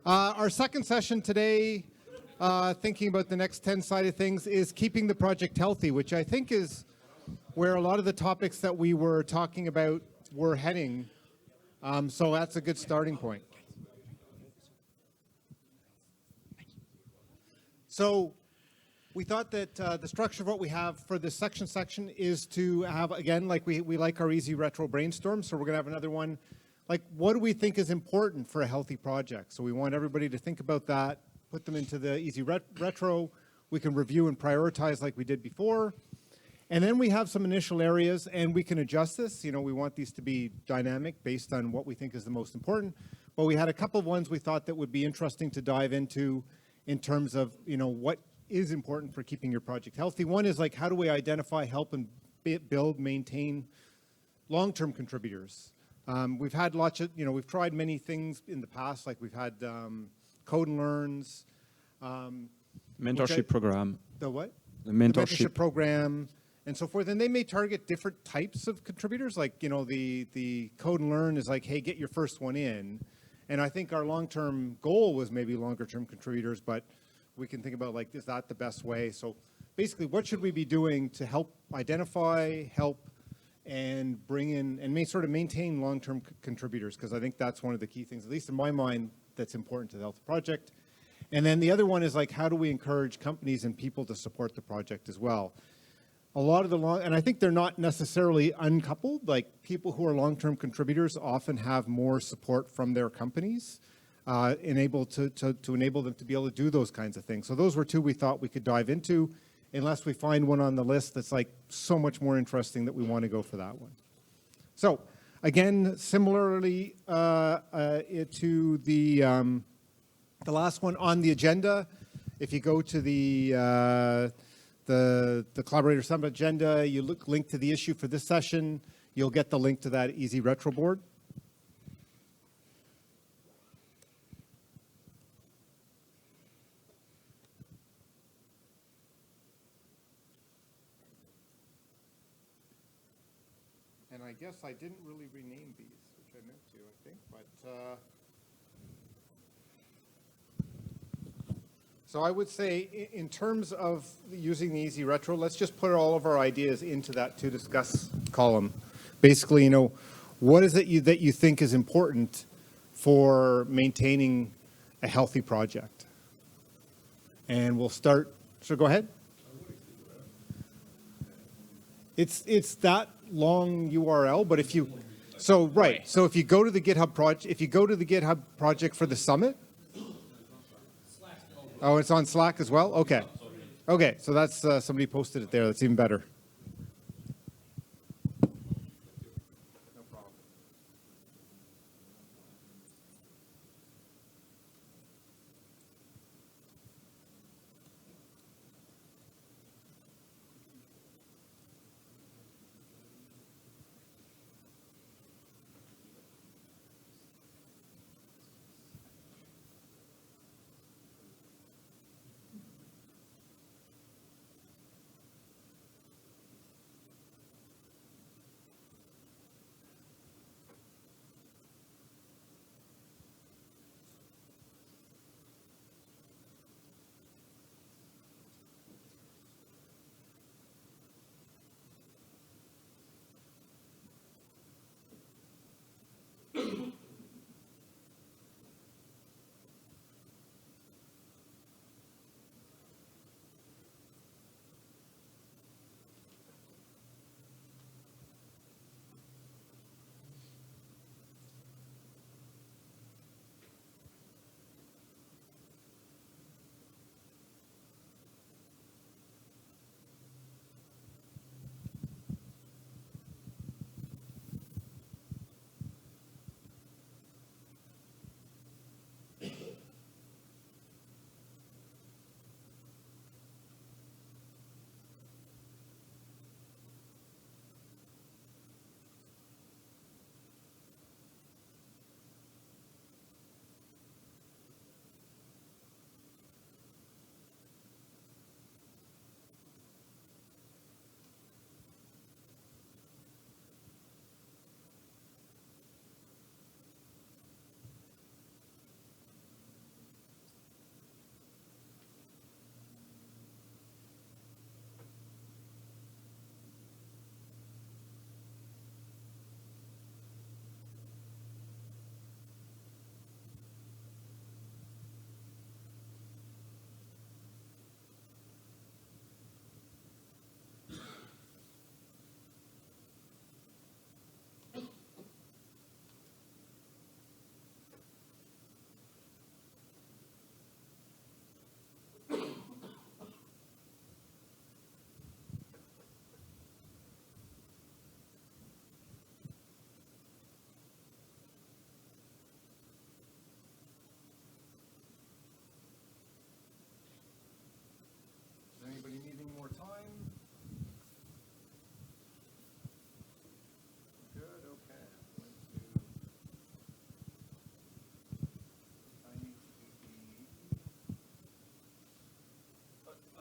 Our second session today, thinking about the Next-10 side of things, is keeping the project healthy, which I think is where a lot of the topics that we were talking about were heading. So that's a good starting point. So we thought that the structure of what we have for this section is to have, again, like we like our easy retro brainstorm, so we're going to have another one. Like, what do we think is important for a healthy project? So we want everybody to think about that, put them into the easy retro. We can review and prioritize like we did before. And then we have some initial areas, and we can adjust this. You know, we want these to be dynamic based on what we think is the most important. But we had a couple of ones we thought that would be interesting to dive into in terms of, you know, what is important for keeping your project healthy. One is like, how do we identify, help, and build, maintain long-term contributors? We've had lots of, we've tried many things in the past, like we've had Code and Learns. Mentorship program. The what? The mentorship program and so forth. And they may target different types of contributors. Like, you know, the Code and Learn is like, hey, get your first one in. And I think our long-term goal was maybe longer-term contributors, but we can think about, like, is that the best way? So basically, what should we be doing to help identify, help, and bring in and sort of maintain long-term contributors, because I think that's one of the key things, at least in my mind, that's important to the health project. And then the other one is like, how do we encourage companies and people to support the project as well? A lot of and I think they're not necessarily uncoupled, like people who are long-term contributors often have more support from their companies, to enable them to be able to do those kinds of things. So those were two we thought we could dive into, unless we find one on the list that's like so much more interesting that we want to go for that one. So again, similarly to the last one on the agenda, if you go to the Collaborator Summit agenda, you link to the issue for this session, you'll get the link to that Easy Retro board. And I guess I didn't really rename these, which I meant to, I think, but so I would say in terms of using the Easy Retro, let's just put all of our ideas into that to discuss column. Basically, you know, what is it that you think is important for maintaining a healthy project? And we'll start, so go ahead. It's that long URL, but if you, so if you go to the GitHub project for the summit. Oh, it's on Slack as well? Okay. Okay, so that's, somebody posted it there. That's even better. No problem.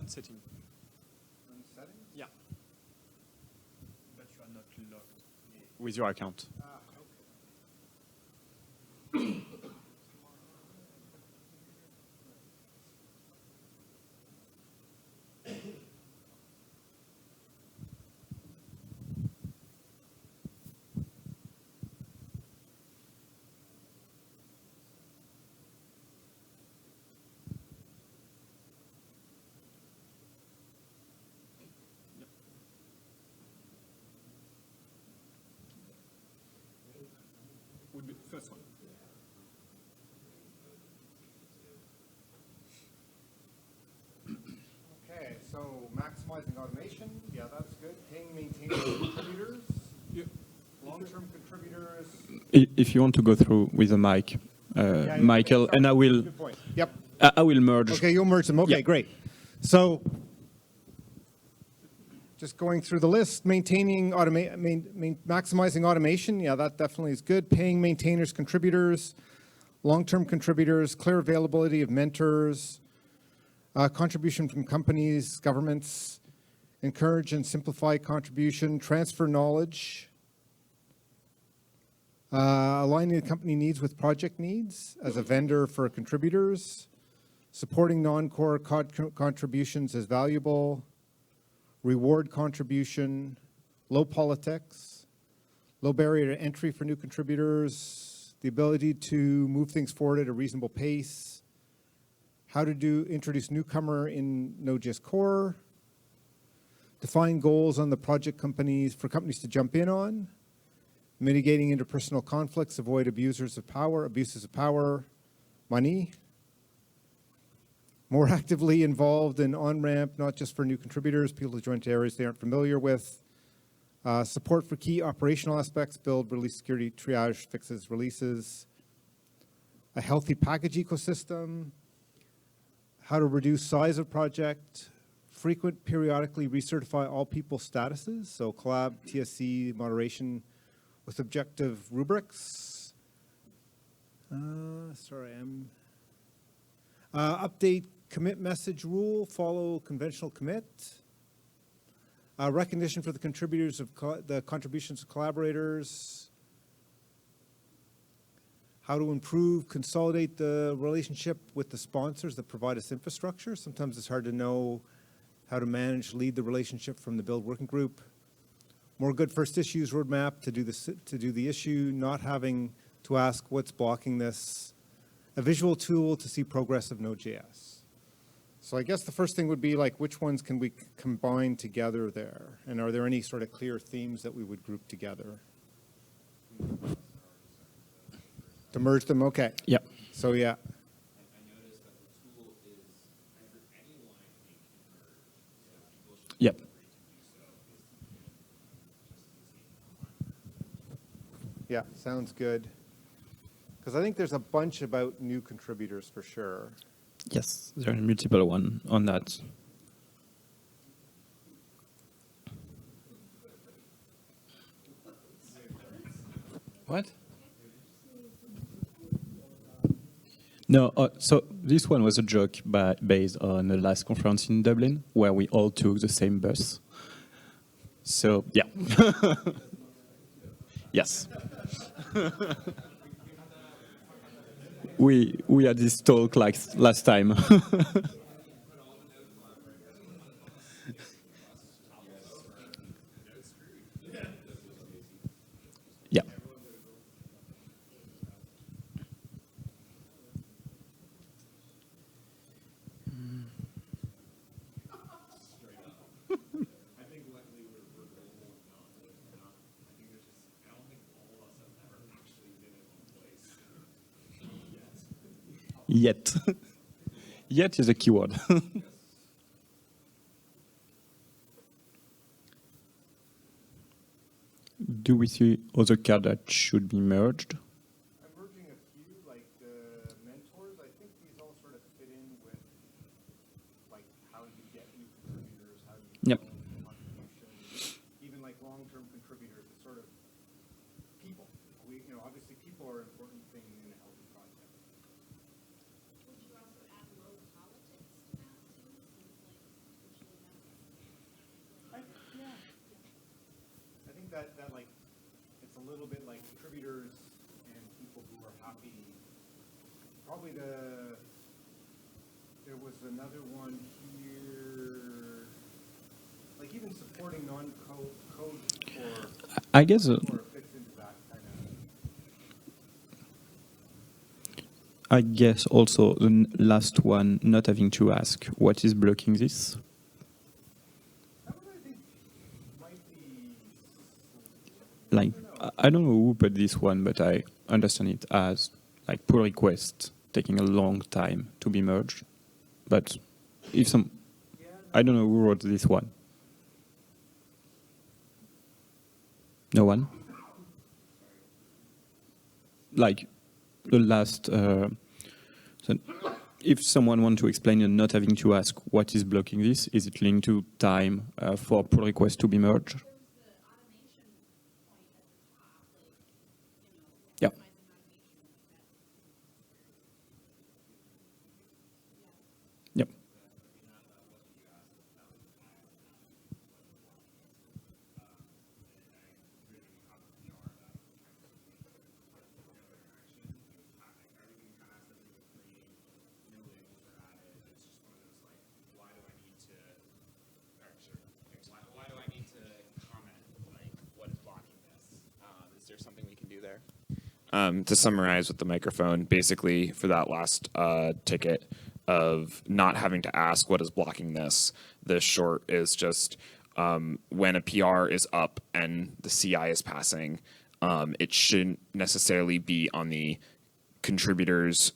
on setting. On settings? Yeah. But you are not logged with your account. Would be the first one. Okay, so maximizing automation, yeah, that's good. Paying maintainers, contributors, long-term contributors. If you want to go through with the mic, Yeah, Michael, okay, and I will. Good point. Yep. I will merge. Okay, you'll merge them. Okay, Yeah. great. So just going through the list, maximizing automation, yeah, that definitely is good. Paying maintainers, contributors, long-term contributors, clear availability of mentors, contribution from companies, governments, encourage and simplify contribution, transfer knowledge, aligning the company needs with project needs as a vendor for contributors, supporting non-core contributions as valuable, reward contribution, low politics, low barrier to entry for new contributors, the ability to move things forward at a reasonable pace, how to introduce newcomer in Node.js Core, define goals on the project for companies to jump in on, mitigating interpersonal conflicts, avoid abuses of power, money, more actively involved in on-ramp, not just for new contributors, people who join to areas they aren't familiar with, support for key operational aspects, build, release security, triage, fixes, releases, a healthy package ecosystem, how to reduce size of project, periodically recertify all people statuses, so collab, TSC, moderation with objective rubrics. Update commit message rule, follow conventional commit. Recognition for the contributors of the contributions of collaborators. How to improve, consolidate the relationship with the sponsors that provide us infrastructure. Sometimes it's hard to know how to lead the relationship from the build working group. More good first issues roadmap to do the issue, not having to ask what's blocking this. A visual tool to see progress of Node.js. So I guess the first thing would be like, which ones can we combine together there? And are there any sort of clear themes that we would group together? To merge them, okay. Yeah. So yeah. Yep. Yeah, sounds good. Because I think there's a bunch about new contributors for sure. Yes, there are multiple ones on that. What? No, so this one was a joke based on the last conference in Dublin, where we all took the same bus. So, yeah. Yes. We had this talk like last time. Yeah. Yet. Yet is a keyword. Do we see other cards that should be merged? I'm merging a few, like the mentors. I think these all sort of fit in with like how you get new contributors, how you Yep. contributions, even like long-term contributors. It's sort of people. Obviously people are an important thing in a healthy project. Would you also add low politics to that too? Seems like that like, it's a little bit like contributors and people who are happy. Probably there was another one here, like even supporting non-code or I guess fits into that kind of. I guess also the last one, not having to ask what is blocking this. That one I think might be. Like I don't know who put this one, but I understand it as like pull request taking a long time to be merged. But if some, I don't know who wrote this one. No one. Like the last. So if someone wants to explain and not having to ask what is blocking this, is it linked to time for pull request to be merged? Yeah. Yep. Why do I need to comment? Like, what is blocking this? Is there something we can do there? To summarize with the microphone, basically for that last ticket of not having to ask what is blocking this, the short is just when a PR is up and the CI is passing, it shouldn't necessarily be on the contributor's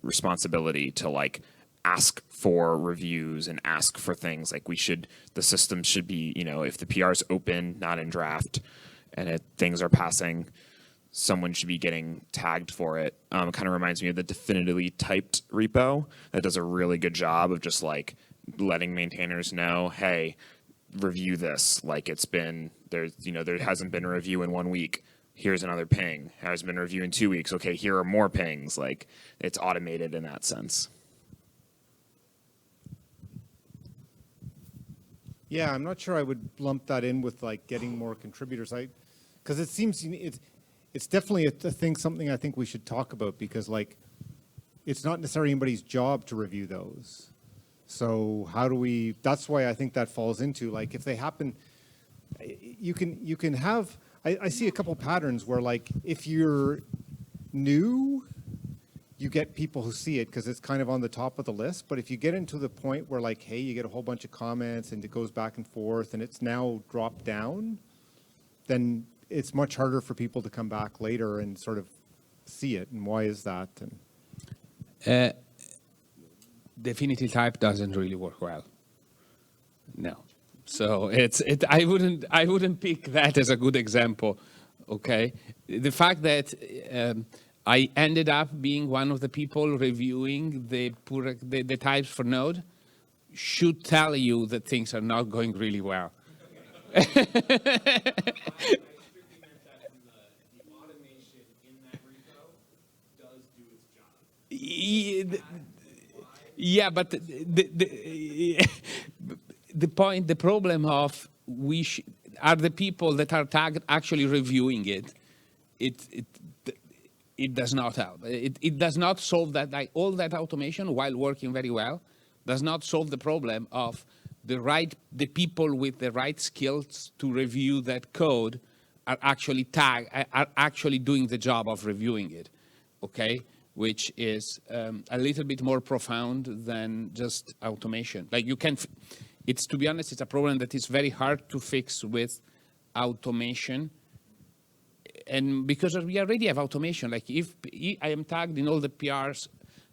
responsibility to like ask for reviews and ask for things. Like the system should be, if the PR is open, not in draft, and things are passing, someone should be getting tagged for it. It kind of reminds me of the definitively typed repo that does a really good job of just like letting maintainers know, hey, review this. Like there hasn't been a review in 1 week. Here's another ping. Has been a review in 2 weeks. Okay, here are more pings. Like it's automated in that sense. Yeah, I'm not sure I would lump that in with like getting more contributors. Because it seems it's definitely a thing, something I think we should talk about, because like it's not necessarily anybody's job to review those. So how do we? That's why I think that falls into like if they happen, you can have. I see a couple patterns where like if you're new, you get people who see it because it's kind of on the top of the list. But if you get into the point where like, hey, you get a whole bunch of comments and it goes back and forth and it's now dropped down, then it's much harder for people to come back later and sort of see it. And why is that? And Definitive type doesn't really work well. No. So I wouldn't pick that as a good example. Okay. The fact that I ended up being one of the people reviewing the types for Node should tell you that things are not going really well. Yeah, but the problem of are the people that are tagged actually reviewing it. It does not help. It does not solve that. Like all that automation, while working very well, does not solve the problem of the people with the right skills to review that code are actually doing the job of reviewing it. Okay. Which is a little bit more profound than just automation. Like to be honest, it's a problem that is very hard to fix with automation. And because we already have automation, like if I am tagged in all the PRs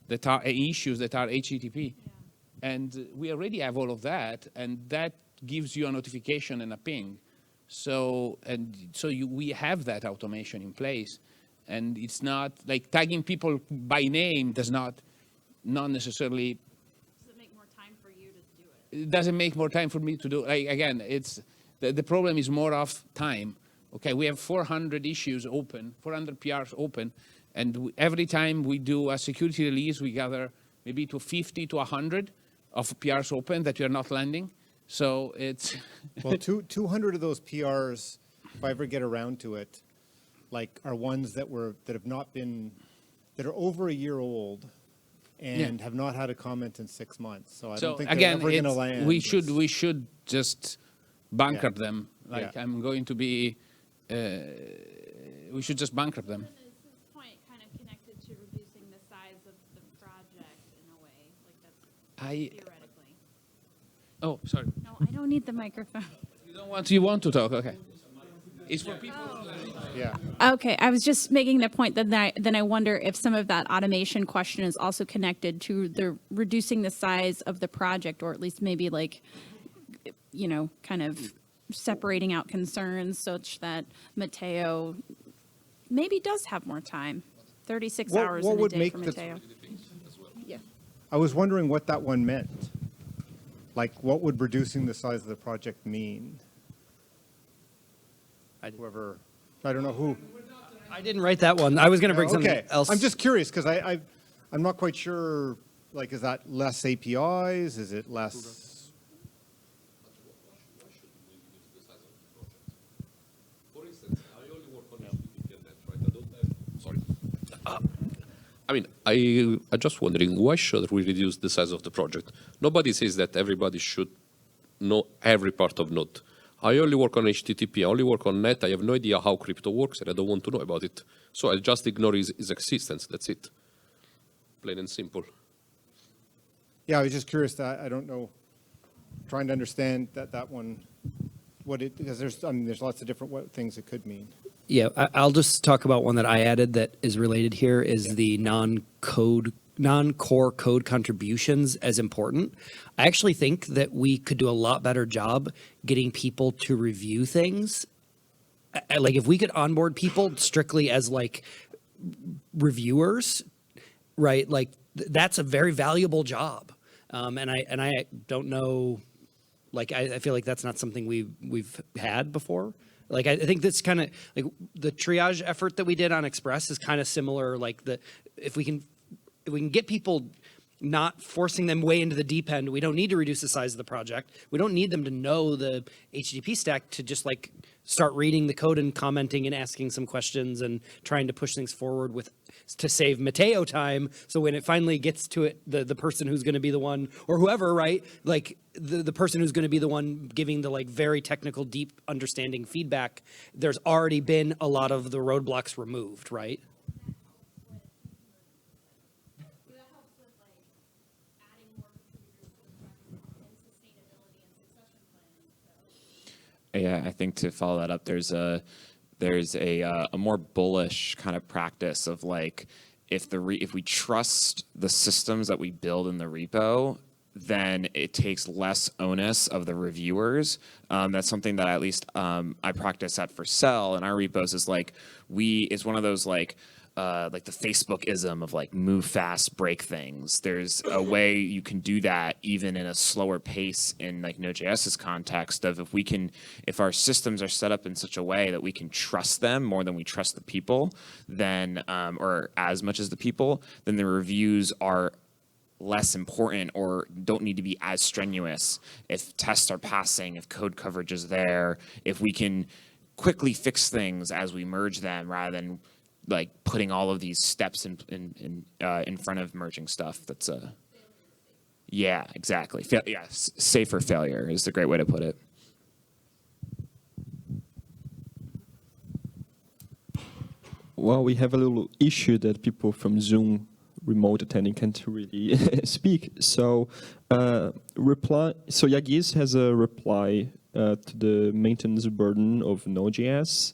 that are issues that are HTTP, and we already have all of that, and that gives you a notification and a ping. So we have that automation in place. And it's not like tagging people by name does not necessarily. Does it make more time for you to do it? It doesn't make more time for me to do. Like again, it's the problem is more of time. Okay, we have 400 issues open, 400 PRs open, and every time we do a security release, we gather maybe to 50 to 100 of PRs open that we are not landing. So it's well, 200 of those PRs if I ever get around to it, like are ones that have not been, that are over a year old and have not had a comment in 6 months. So I don't think again, they're ever going to land. we should just bankrupt Yeah. them. Like Yeah. I'm going to be, we should just bankrupt them. Isn't his point kind of connected to reducing the size of the project in a way? Like that's theoretically. Oh, sorry. No, I don't need the microphone. You want to talk? Okay. It's for people. Yeah. Okay, I was just making the point that then I wonder if some of that automation question is also connected to the reducing the size of the project, or at least maybe like, kind of separating out concerns such that Mateo maybe does have more time. 36 hours what in a would day make for the- Mateo. Yeah. I was wondering what that one meant. Like, what would reducing the size of the project mean? Whoever, I don't know who. I didn't write that one. I was going to bring something Okay, else. I'm just curious because I'm not quite sure. Like, is that less APIs? Is it less? I mean, I'm just wondering, why should we reduce the size of the project? Nobody says that everybody should know every part of Node. I only work on HTTP, I only work on net, I have no idea how crypto works, and I don't want to know about it. So I just ignore his existence, that's it. Plain and simple. Yeah, I was just curious. That I don't know. Trying to understand that one, because there's lots of different things it could mean. Yeah, I'll just talk about one that I added that is related here is the non-core code contributions as important. I actually think that we could do a lot better job getting people to review things. Like if we could onboard people strictly as like reviewers, right? Like that's a very valuable job. And I don't know, like I feel like that's not something we've had before. Like I think that's kind of like the triage effort that we did on Express is kind of similar. Like if we can get people not forcing them way into the deep end, we don't need to reduce the size of the project. We don't need them to know the HTTP stack to just like start reading the code and commenting and asking some questions and trying to push things forward to save Mateo time. So when it finally gets to it, the person who's going to be the one, or whoever, right? Like the person who's going to be the one giving the like very technical, deep understanding feedback, there's already been a lot of the roadblocks removed, right? Yeah, I think to follow that up, there's a more bullish kind of practice of like if we trust the systems that we build in the repo, then it takes less onus of the reviewers. That's something that at least I practice at for Cell in our repos is like it's one of those like the Facebook-ism of like move fast, break things. There's a way you can do that even in a slower pace in like Node.js's context of if our systems are set up in such a way that we can trust them more than we trust the people, then or as much as the people, then the reviews are less important or don't need to be as strenuous. If tests are passing, if code coverage is there, if we can quickly fix things as we merge them rather than like putting all of these steps in front of merging stuff. That's yeah, exactly. Safer failure is the great way to put it. Well, we have a little issue that people from Zoom remote attending can't really speak. So So Yagis has a reply to the maintenance burden of Node.js.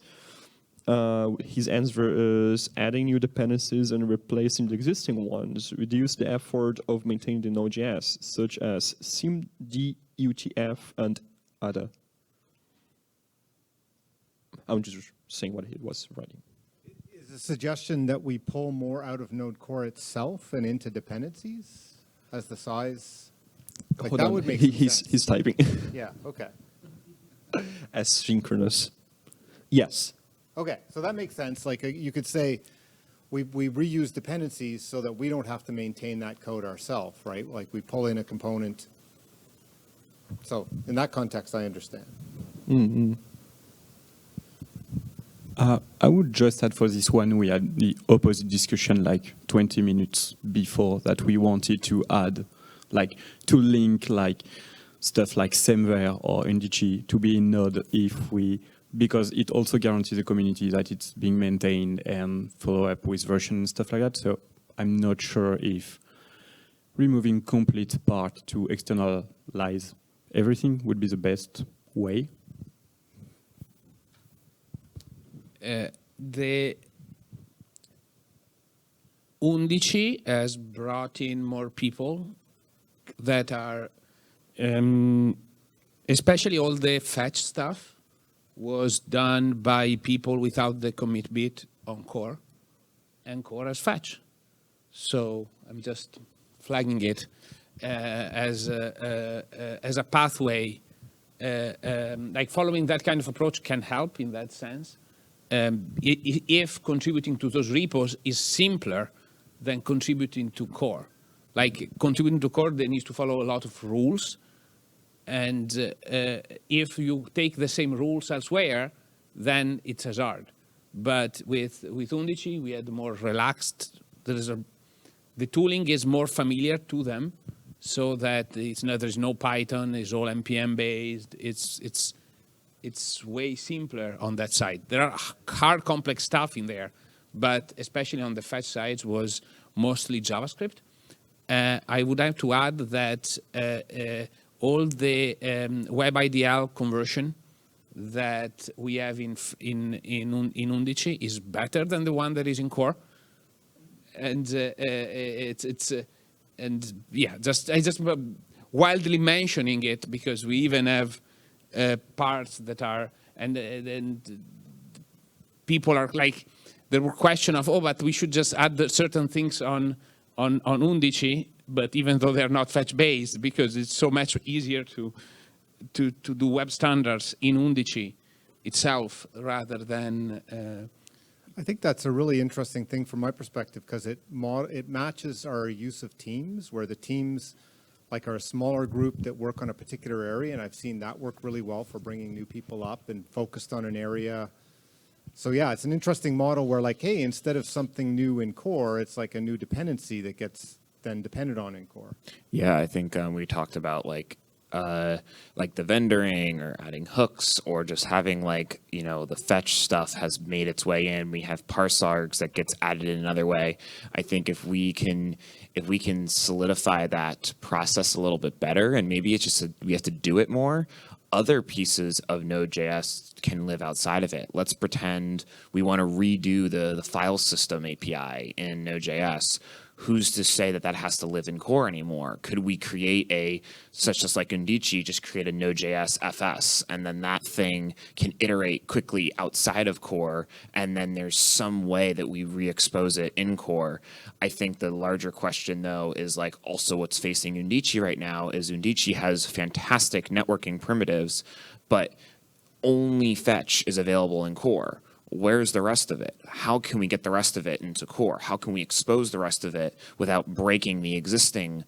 His answer is adding new dependencies and replacing the existing ones reduce the effort of maintaining the Node.js, such as SIMD, and other. I'm just saying what he was writing. Is the suggestion that we pull more out of Node Core itself and into dependencies as the size? Like Hold that on. would make some He's sense. typing. Yeah. Okay. Asynchronous. Yes. Okay, so that makes sense. Like you could say, we reuse dependencies so that we don't have to maintain that code ourselves, right? Like we pull in a component. So in that context, I understand. Mm-hmm. I would just add for this one, we had the opposite discussion like 20 minutes before that we wanted to add, like to link like stuff like Semver or Undici to be in Node because it also guarantees the community that it's being maintained and follow up with version and stuff like that. So I'm not sure if removing complete part to externalize everything would be the best way. The Undici has brought in more people that are, especially all the fetch stuff was done by people without the commit bit on core, and core has fetch. So I'm just flagging it as a pathway. Like following that kind of approach can help in that sense. If contributing to those repos is simpler than contributing to core. Like contributing to core, they need to follow a lot of rules. And if you take the same rules elsewhere, then it's as hard. But with Undici, we had more relaxed. The tooling is more familiar to them, so that there's no Python. It's all npm based. It's way simpler on that side. There are hard, complex stuff in there, but especially on the fetch side was mostly JavaScript. I would have to add that all the WebIDL conversion that we have in Undici is better than the one that is in core, and I just wildly mentioning it because we even have parts that are and people are like there were question of but we should just add certain things on Undici, but even though they're not fetch based because it's so much easier to do web standards in Undici itself rather than. I think that's a really interesting thing from my perspective because it matches our use of teams where the teams like are a smaller group that work on a particular area, and I've seen that work really well for bringing new people up and focused on an area. So yeah, it's an interesting model where like, hey, instead of something new in core, it's like a new dependency that gets then depended on in core. Yeah, I think we talked about like the vendoring or adding hooks or just having like, the fetch stuff has made its way in. We have parse args that gets added in another way. I think if we can solidify that process a little bit better, and maybe it's just we have to do it more, other pieces of Node.js can live outside of it. Let's pretend we want to redo the file system API in Node.js. Who's to say that has to live in core anymore? Could we create such as like Undici, just create a Node.js FS, and then that thing can iterate quickly outside of core, and then there's some way that we re-expose it in core. I think the larger question, though, is like also what's facing Undici right now is Undici has fantastic networking primitives, but only fetch is available in core. Where's the rest of it? How can we get the rest of it into core? How can we expose the rest of it without breaking the existing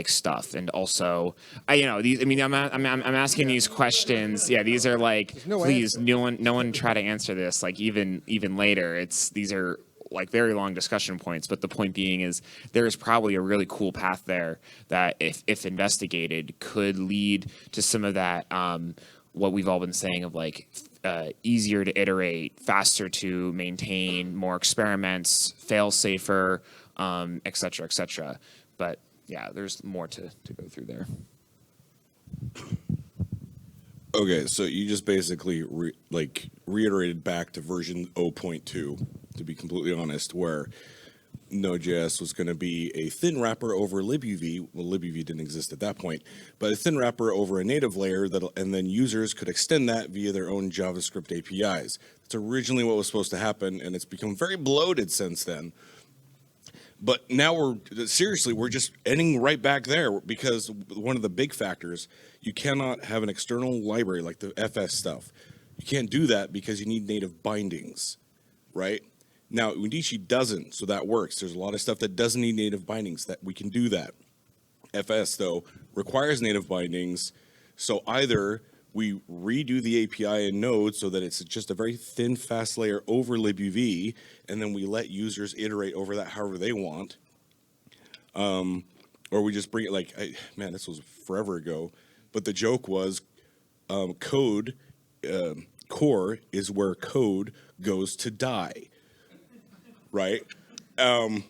stuff? And also, I'm asking these questions. Yeah, these are like, please, no one try to answer this. Like even later, these are like very long discussion points. But the point being is there is probably a really cool path there that if investigated could lead to some of that. What we've all been saying of like easier to iterate, faster to maintain, more experiments, fail safer, et cetera, et cetera. But yeah, there's more to go through there. Okay, so you just basically reiterated back to version 0.2, to be completely honest, where Node.js was going to be a thin wrapper over libuv. Well, libuv didn't exist at that point, but a thin wrapper over a native layer and then users could extend that via their own JavaScript APIs. That's originally what was supposed to happen, and it's become very bloated since then. But now we're just ending right back there because one of the big factors, you cannot have an external library like the FS stuff. You can't do that because you need native bindings, right? Now, Undici doesn't, so that works. There's a lot of stuff that doesn't need native bindings that we can do that. FS, though, requires native bindings, so either we redo the API in Node so that it's just a very thin, fast layer over libuv, and then we let users iterate over that however they want. Or we just bring it like, man, this was forever ago, but the joke was code, core is where code goes to die, right? And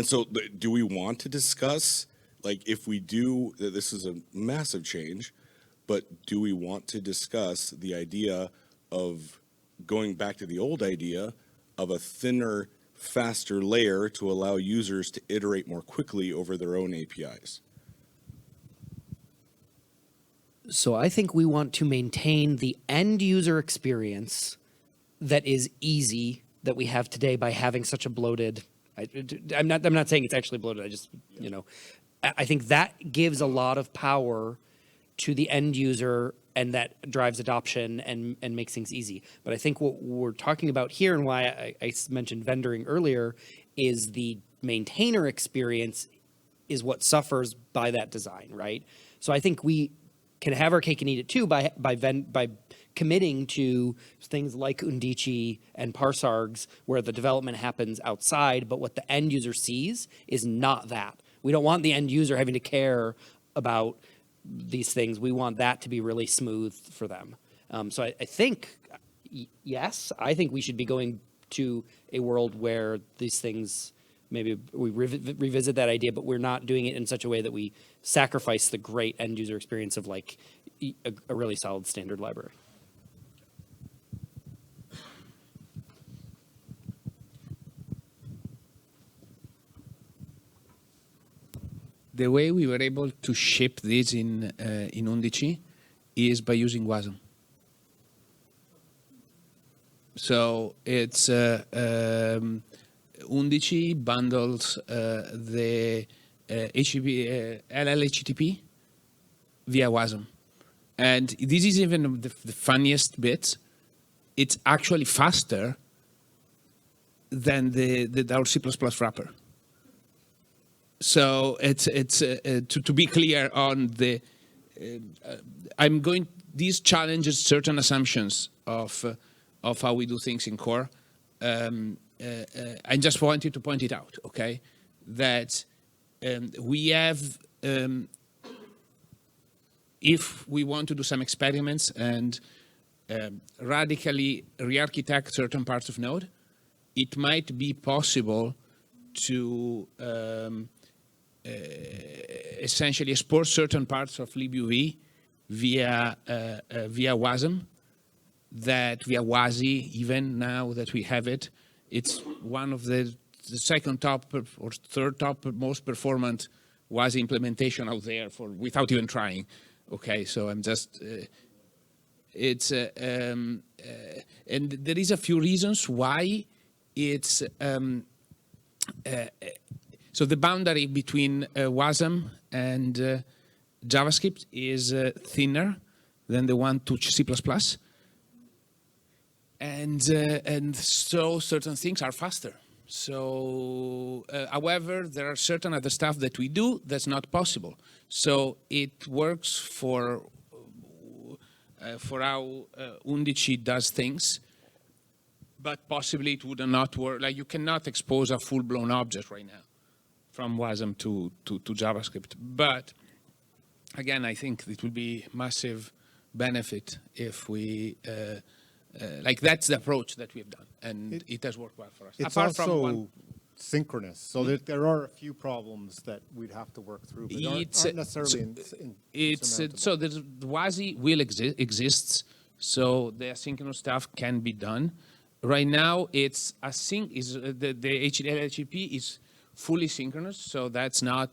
so do we want to discuss, like, if we do, this is a massive change, but do we want to discuss the idea of going back to the old idea of a thinner, faster layer to allow users to iterate more quickly over their own APIs? So I think we want to maintain the end user experience that is easy that we have today by having such a bloated. I'm not saying it's actually bloated. I just I think that gives a lot of power to the end user, and that drives adoption and makes things easy. But I think what we're talking about here, and why I mentioned vendoring earlier, is the maintainer experience is what suffers by that design, right? So I think we can have our cake and eat it too by committing to things like Undici and Parsargs, where the development happens outside, but what the end user sees is not that. We don't want the end user having to care about these things. We want that to be really smooth for them. So I think, yes, I think we should be going to a world where these things, maybe we revisit that idea, but we're not doing it in such a way that we sacrifice the great end user experience of like a really solid standard library. The way we were able to ship this in Undici is by using WASM. So it's Undici bundles the LLHTTP via WASM. And this is even the funniest bit. It's actually faster than our C++ wrapper. So it's to be clear on the, these challenges certain assumptions of how we do things in core. I just wanted to point it out, okay? That we have, if we want to do some experiments and radically re-architect certain parts of Node, it might be possible to essentially export certain parts of libuv via WASM, that via WASI, even now that we have it, it's one of the second top or third top most performant WASI implementation out there without even trying. Okay, so I'm just, and there is a few reasons why it's, so the boundary between WASM and JavaScript is thinner than the one to C++. And so certain things are faster. So, however, there are certain other stuff that we do that's not possible. So it works for how Undici does things, but possibly it would not work. Like you cannot expose a full-blown object right now from WASM to JavaScript. But again, I think it will be massive benefit if we. Like that's the approach that we've done, and it has worked well for us. It's Apart also from synchronous, so there are a few problems that we'd have to work through, but aren't necessarily so the WASI will exists, so the asynchronous stuff can be done. Right now, it's the HTTP is fully synchronous, so that's not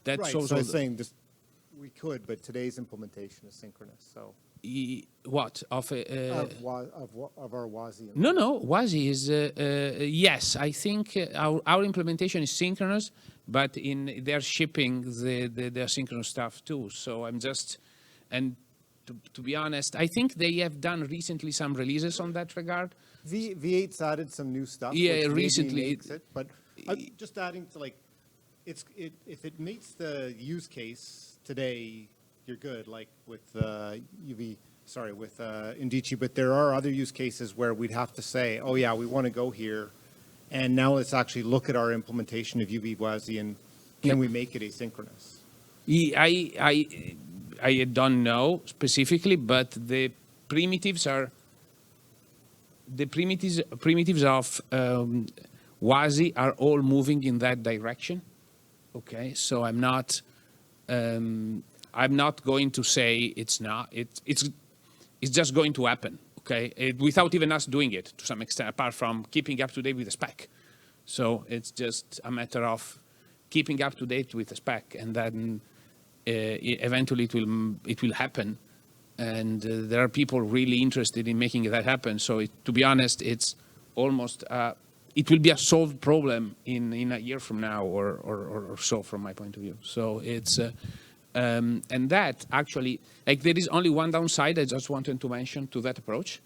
that. Right. So I was saying this, we could, but today's implementation is synchronous. So. What of our WASI? No. WASI is yes. I think our implementation is synchronous, but they're shipping the asynchronous stuff too. So I'm just, and to be honest, I think they have done recently some releases on that regard. V8's added some new stuff. Yeah, which recently. makes it, but just adding to like if it meets the use case today, you're good. Like with with Indici, but there are other use cases where we'd have to say, oh yeah, we want to go here, and now let's actually look at our implementation of UV-WASI and can we make it asynchronous? I don't know specifically, but the primitives of WASI are all moving in that direction. Okay, so I'm not going to say it's not. It's just going to happen. Okay, without even us doing it to some extent, apart from keeping up to date with the spec. So it's just a matter of keeping up to date with the spec, and then eventually it will happen. And there are people really interested in making that happen. So to be honest, it's almost it will be a solved problem in a year from now or so, from my point of view. So it's and that actually, like, there is only one downside I just wanted to mention to that approach,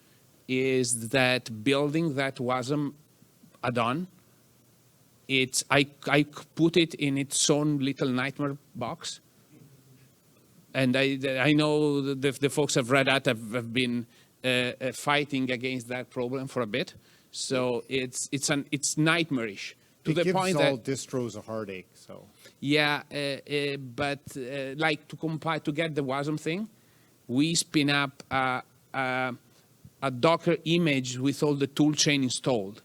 is that building that WASM add-on, I put it in its own little nightmare box. And I know the folks have read that have been fighting against that problem for a bit. So it's nightmarish to the point that all distros a heartache. So yeah, but like to get the WASM thing, we spin up a Docker image with all the toolchain installed,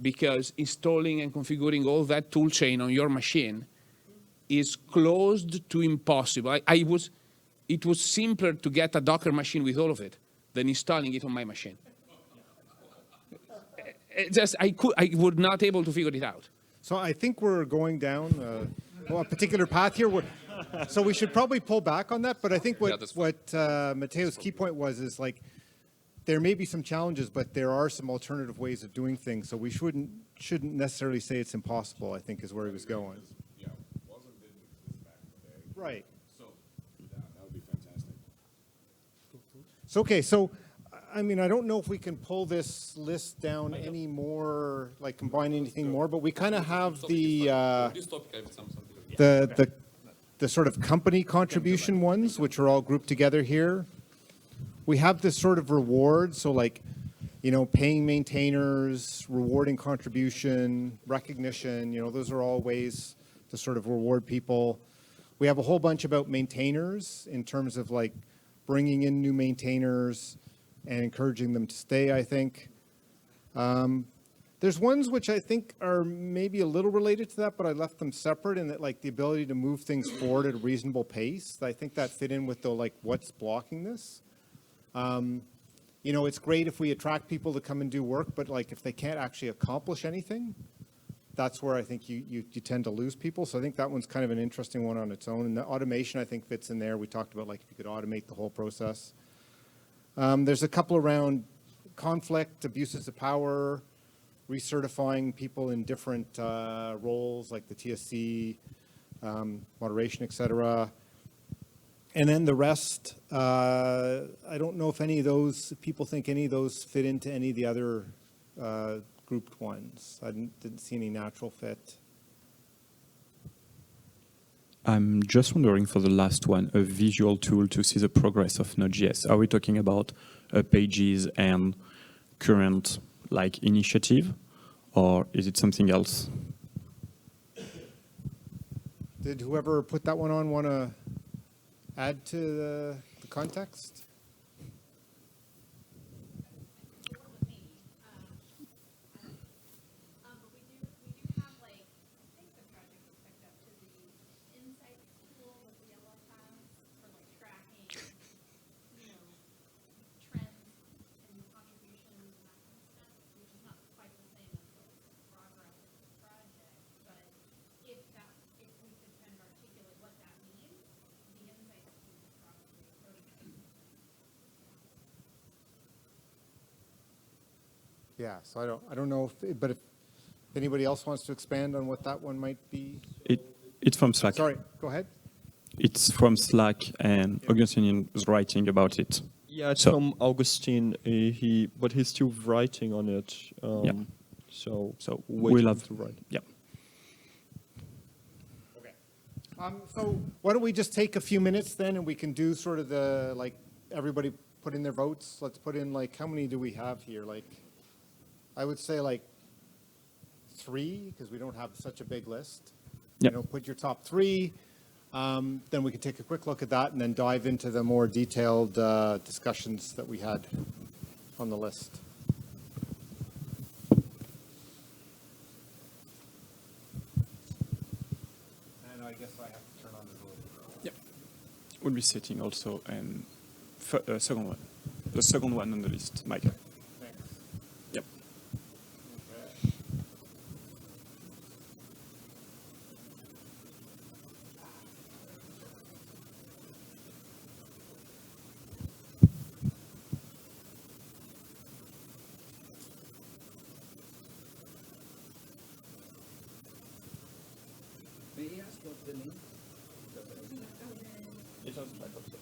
because installing and configuring all that toolchain on your machine is close to impossible. It was simpler to get a Docker machine with all of it than installing it on my machine. I would not able to figure it out. So I think we're going down a particular path here. So we should probably pull back on that. But I think what Mateo's key point is like, there may be some challenges, but there are some alternative ways of doing things. So we shouldn't necessarily say it's impossible, I think, is where he was going. Yeah, wasn't did this back today. Right. So that would be fantastic. So, okay, so, I mean, I don't know if we can pull this list down any more, like combine anything more, but we kind of have the sort of company contribution ones, which are all grouped together here. We have this sort of reward, so like, paying maintainers, rewarding contribution, recognition, those are all ways to sort of reward people. We have a whole bunch about maintainers in terms of like bringing in new maintainers and encouraging them to stay, I think. There's ones which I think are maybe a little related to that, but I left them separate, in that like the ability to move things forward at a reasonable pace. I think that fit in with the like what's blocking this. It's great if we attract people to come and do work, but like if they can't actually accomplish anything, that's where I think you tend to lose people. So I think that one's kind of an interesting one on its own. And the automation, I think, fits in there. We talked about like if you could automate the whole process. There's a couple around conflict, abuses of power, recertifying people in different roles like the TSC, moderation, et cetera. And then the rest, I don't know if any of those, people think any of those fit into any of the other grouped ones. I didn't see any natural fit. I'm just wondering for the last one, a visual tool to see the progress of Node.js. Are we talking about pages and current like initiative, or is it something else? Did whoever put that one on want to add to the context? Yeah, so I don't know but if anybody else wants to expand on what that one might be. It's from Slack. Sorry, go ahead. It's from Slack, and Augustine was writing about it. Yeah, it's from Augustine. But he's still writing on it. Yeah. So we'll have to write. Yeah. So why don't we just take a few minutes then, and we can do sort of the, like, everybody put in their votes. Let's put in, like, how many do we have here? Like, I would say like 3, because we don't have such a big list. Yep. You know, put your top 3. Then we can take a quick look at that and then dive into the more detailed discussions that we had on the list. And I guess I have to turn on the vote. Yep. We'll be setting also and second one, the second one on the list, Michael. Thanks. Yep. Okay. May I ask what's the name? It sounds like also.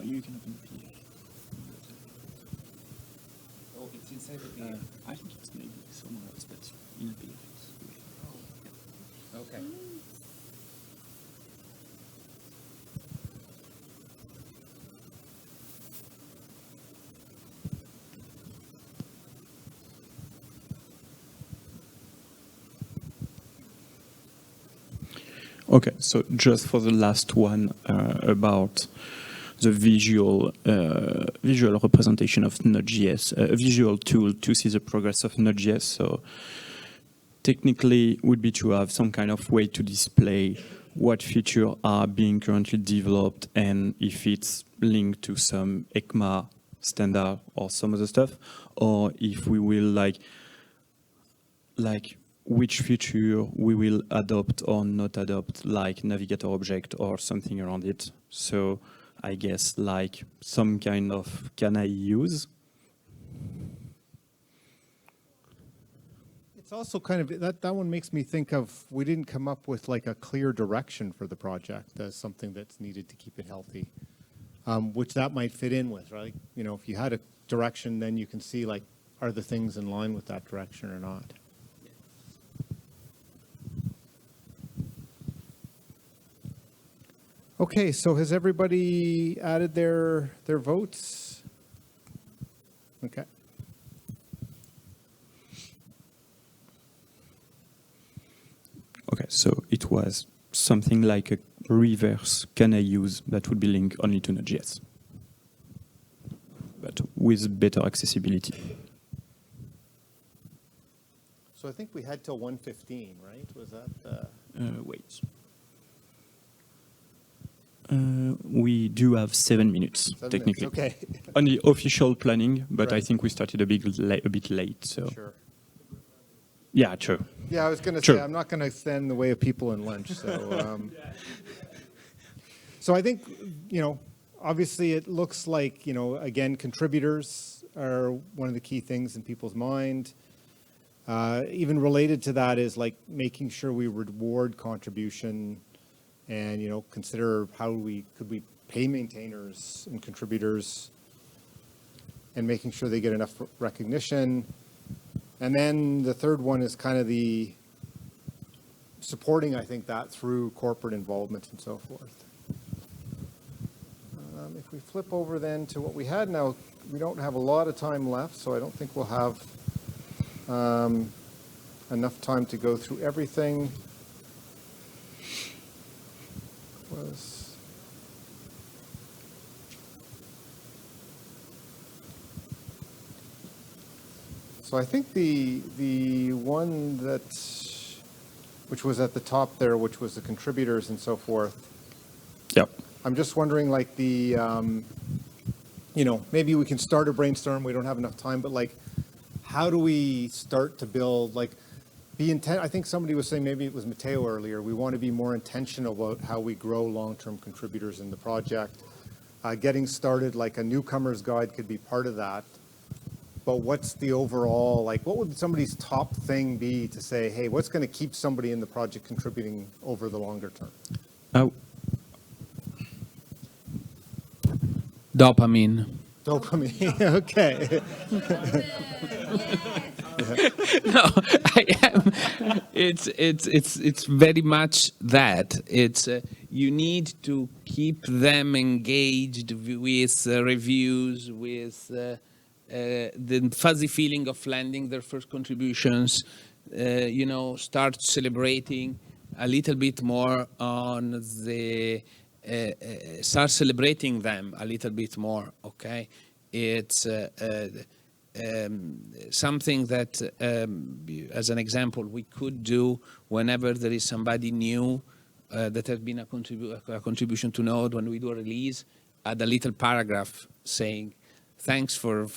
You can open the PDF. Oh, it's inside the PDF. I think it's maybe somewhere else, but in a PDF. Okay. Okay, so just for the last one about the visual representation of Node.js, a visual tool to see the progress of Node.js. So technically would be to have some kind of way to display what features are being currently developed and if it's linked to some ECMA standard or some other stuff, or if we will like which feature we will adopt or not adopt, like navigator object or something around it. So I guess like some kind of can I use? It's also kind of, that one makes me think of, we didn't come up with like a clear direction for the project as something that's needed to keep it healthy, which that might fit in with, right? You know, if you had a direction, then you can see like, are the things in line with that direction or not? Okay, so has everybody added their votes? Okay. Okay, so it was something like a reverse can I use that would be linked only to Node.js, but with better accessibility. So I think we had till 1:15, right? Was that? Wait. We do have 7 minutes, 7 technically. minutes, okay. On the official planning, but I Right. think we started a bit late. So Sure. yeah, true. Yeah, I was going to Sure. say, I'm not going to stand in the way of people in lunch. So, so I think, you know, obviously it looks like, you know, again, contributors are one of the key things in people's mind. Even related to that is like making sure we reward contribution and, you know, consider how could we pay maintainers and contributors and making sure they get enough recognition. And then the third one is kind of the supporting, I think, that through corporate involvement and so forth. If we flip over then to what we had now, we don't have a lot of time left, so I don't think we'll have enough time to go through everything. So I think the one that, which was at the top there, which was the contributors and so forth. Yep. I'm just wondering, like the, you know, maybe we can start a brainstorm. We don't have enough time, but like, how do we start to build, like, be intent? I think somebody was saying, maybe it was Matteo earlier, we want to be more intentional about how we grow long-term contributors in the project. Getting started, like a newcomer's guide could be part of that. But what's the overall, like, what would somebody's top thing be to say, hey, what's going to keep somebody in the project contributing over the longer term? Oh, Dopamine. Dopamine. Okay. No, I am. It's very much that. It's you need to keep them engaged with reviews, with the fuzzy feeling of landing their first contributions. Start celebrating a little bit more on the. Start celebrating them a little bit more. Okay, it's. Something that, as an example, we could do whenever there is somebody new that has been a contribution to Node. When we do a release, add a little paragraph saying, "Thanks for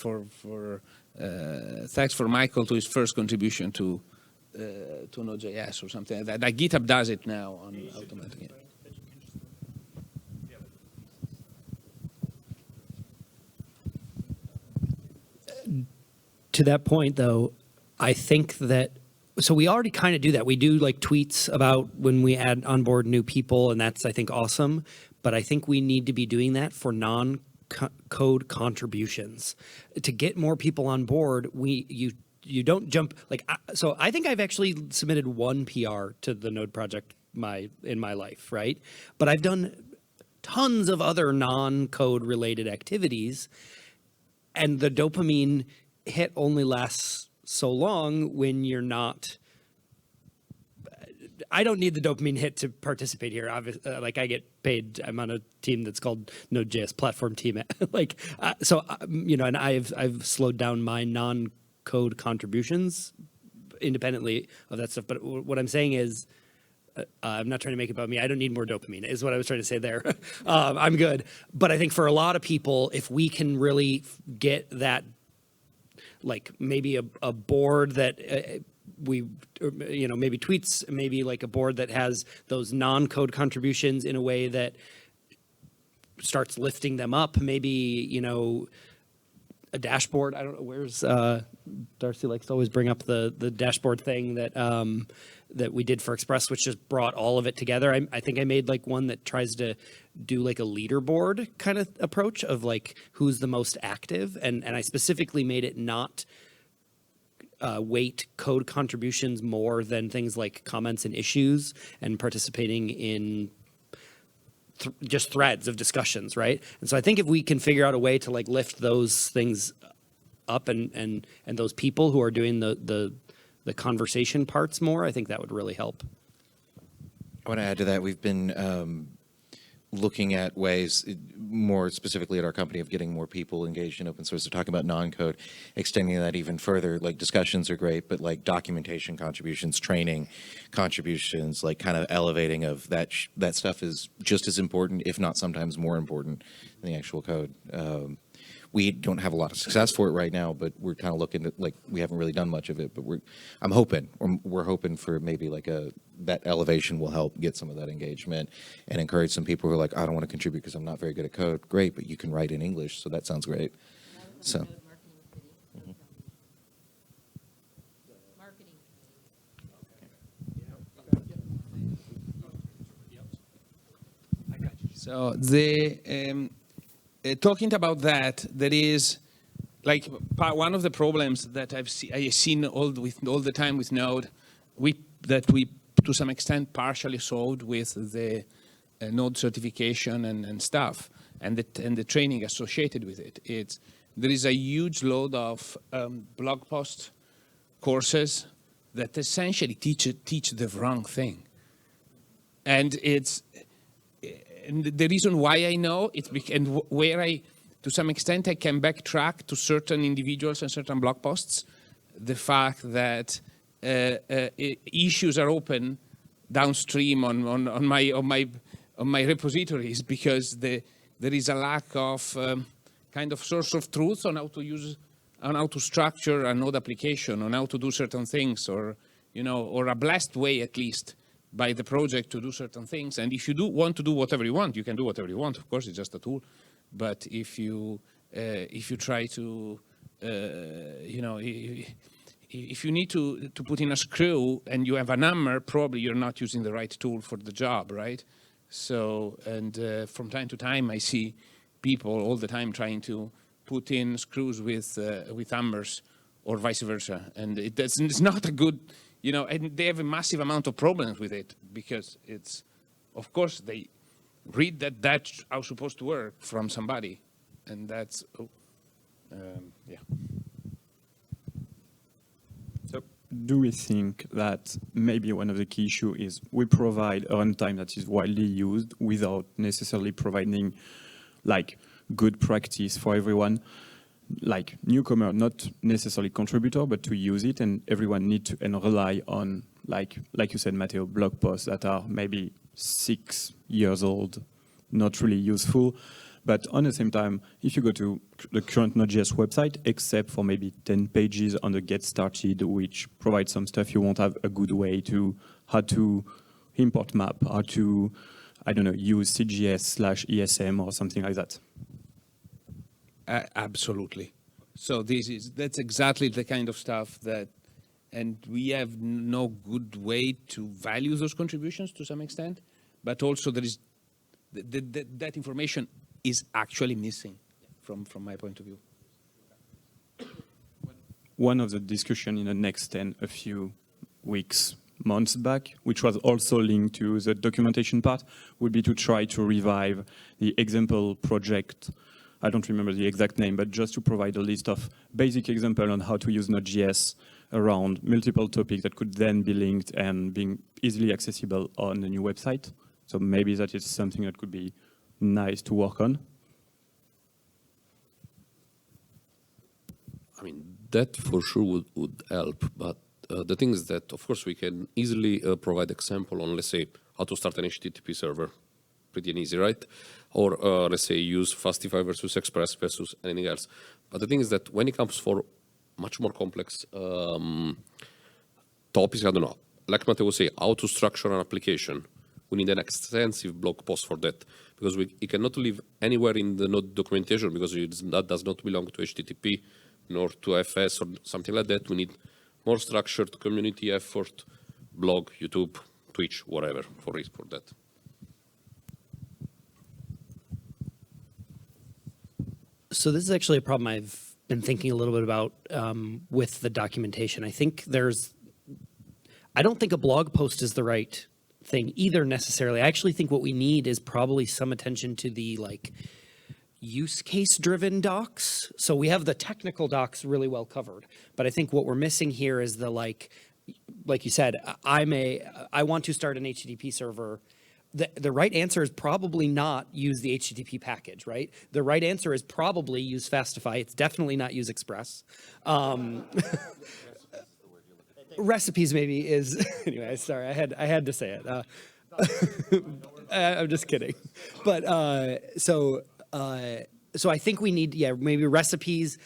Michael to his first contribution to Node.js," or something like that. Like GitHub does it now on automatically. To that point, though, I think that so we already kind of do that. We do like tweets about when we add onboard new people, and that's I think awesome. But I think we need to be doing that for non-code contributions to get more people on board. You don't jump like so. I think I've actually submitted one PR to the Node project in my life, right? But I've done tons of other non-code related activities, and the dopamine hit only lasts so long when you're not. I don't need the dopamine hit to participate here. Obviously, like I get paid. I'm on a team that's called Node.js Platform Team. And I've slowed down my non-code contributions independently of that stuff. But what I'm saying is, I'm not trying to make it about me. I don't need more dopamine, is what I was trying to say there. I'm good. But I think for a lot of people, if we can really get that, like maybe a board that maybe tweets, maybe like a board that has those non-code contributions in a way that starts lifting them up, maybe, a dashboard. I don't know, where's Darcy likes to always bring up the dashboard thing that we did for Express, which just brought all of it together. I think I made like one that tries to do like a leaderboard kind of approach of like who's the most active, and I specifically made it not weight code contributions more than things like comments and issues and participating in just threads of discussions, right? And so I think if we can figure out a way to like lift those things up and those people who are doing the conversation parts more, I think that would really help. I want to add to that. We've been looking at ways, more specifically at our company, of getting more people engaged in open source. They're talking about non-code, extending that even further. Like discussions are great, but like documentation contributions, training contributions, like kind of elevating of that stuff is just as important, if not sometimes more important than the actual code. We don't have a lot of success for it right now, but we're kind of looking at, like, we haven't really done much of it, but we're hoping for maybe like that elevation will help get some of that engagement and encourage some people who are like, I don't want to contribute because I'm not very good at code. Great, but you can write in English, so that sounds great. So. So talking about that, there is like one of the problems that I've seen all the time with Node, that we to some extent partially solved with the Node certification and stuff, and the training associated with it. There is a huge load of blog post courses that essentially teach the wrong thing, and and the reason why I know it's and where to some extent I can backtrack to certain individuals and certain blog posts, the fact that issues are open downstream on my repositories because there is a lack of kind of source of truth on how to structure a Node application, on how to do certain things, or a blessed way at least by the project to do certain things. And if you want to do whatever you want, you can do whatever you want. Of course, it's just a tool. But if you try to, if you need to put in a screw and you have a hammer, probably you're not using the right tool for the job, right? So, and from time to time, I see people all the time trying to put in screws with hammers or vice versa. And it's not a good, you know, and they have a massive amount of problems with it because it's, of course, they read that that's how it's supposed to work from somebody. And that's, yeah. So do we think that maybe one of the key issues is we provide a runtime that is widely used without necessarily providing like good practice for everyone, like newcomer, not necessarily contributor, but to use it, and everyone need to and rely on like you said, Matteo, blog posts that are maybe 6 years old, not really useful. But on the same time, if you go to the current Node.js website, except for maybe 10 pages on the Get Started, which provides some stuff, you won't have a good way to how to import map, how to, I don't know, use CGS/ESM or something like that. Absolutely. So that's exactly the kind of stuff that, and we have no good way to value those contributions to some extent, but also there is that information is actually missing from my point of view. One of the discussion in the Next-10 a few weeks, months back, which was also linked to the documentation part, would be to try to revive the example project. I don't remember the exact name, but just to provide a list of basic example on how to use Node.js around multiple topics that could then be linked and being easily accessible on the new website. So maybe that is something that could be nice to work on. I mean, that for sure would help, but the thing is that, of course, we can easily provide example on, let's say, how to start an HTTP server. Pretty easy, right? Or let's say use Fastify versus Express versus anything else. But the thing is that when it comes for much more complex topics, I don't know, like Matteo was saying, how to structure an application, we need an extensive blog post for that, because it cannot live anywhere in the Node documentation because that does not belong to HTTP nor to FS or something like that. We need more structured community effort, blog, YouTube, Twitch, whatever, for that. So this is actually a problem I've been thinking a little bit about with the documentation. I don't think a blog post is the right thing either necessarily. I actually think what we need is probably some attention to the like use case driven docs. So we have the technical docs really well covered, but I think what we're missing here is the like you said, I want to start an HTTP server. The right answer is probably not use the HTTP package, right? The right answer is probably use Fastify. It's definitely not use Express. Recipes maybe is anyway. Sorry, I had to say it. I'm just kidding, but so I think we need maybe recipes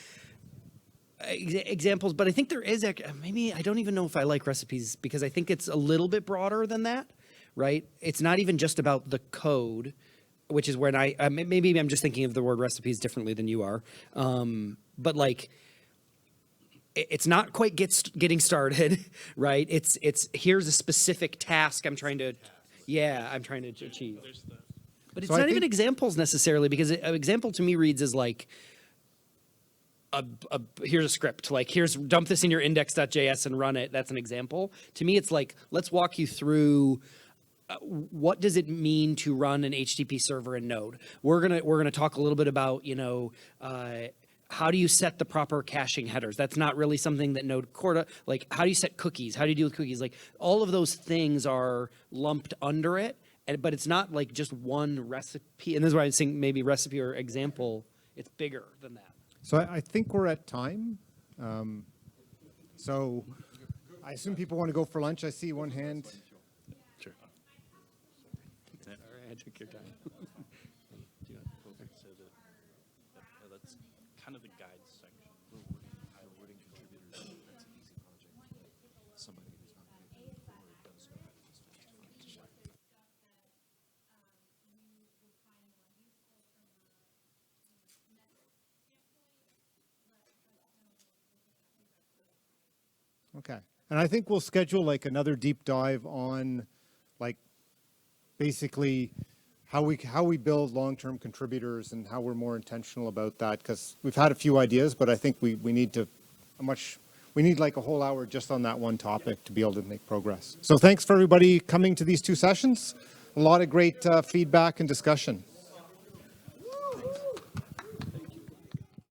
examples. But I think there is maybe I don't even know if I like recipes because I think it's a little bit broader than that. Right? It's not even just about the code, which is when maybe I'm just thinking of the word recipes differently than you are. But like, it's not quite getting started, right? It's here's a specific task I'm trying to achieve. But it's not even examples necessarily because an example to me reads as like, here's a script, like here's dump this in your index.js and run it. That's an example. To me, it's like, let's walk you through what does it mean to run an HTTP server in Node? We're gonna talk a little bit about how do you set the proper caching headers? That's not really something that Node Core like. How do you set cookies? How do you deal with cookies? Like all of those things are lumped under it, but it's not like just one recipe. And this is why I'm saying maybe recipe or example. It's bigger than that. So I think we're at time. So I assume people want to go for lunch. I see one hand. Take your time. That's kind of the guide section. Rewarding contributors. That's an easy project. Somebody who's not paid for it does know how to justify. Okay. And I think we'll schedule like another deep dive on like basically how we build long-term contributors and how we're more intentional about that, because we've had a few ideas, but I think we need we need like a whole hour just on that one topic to be able to make progress. So thanks for everybody coming to these two sessions. A lot of great feedback and discussion.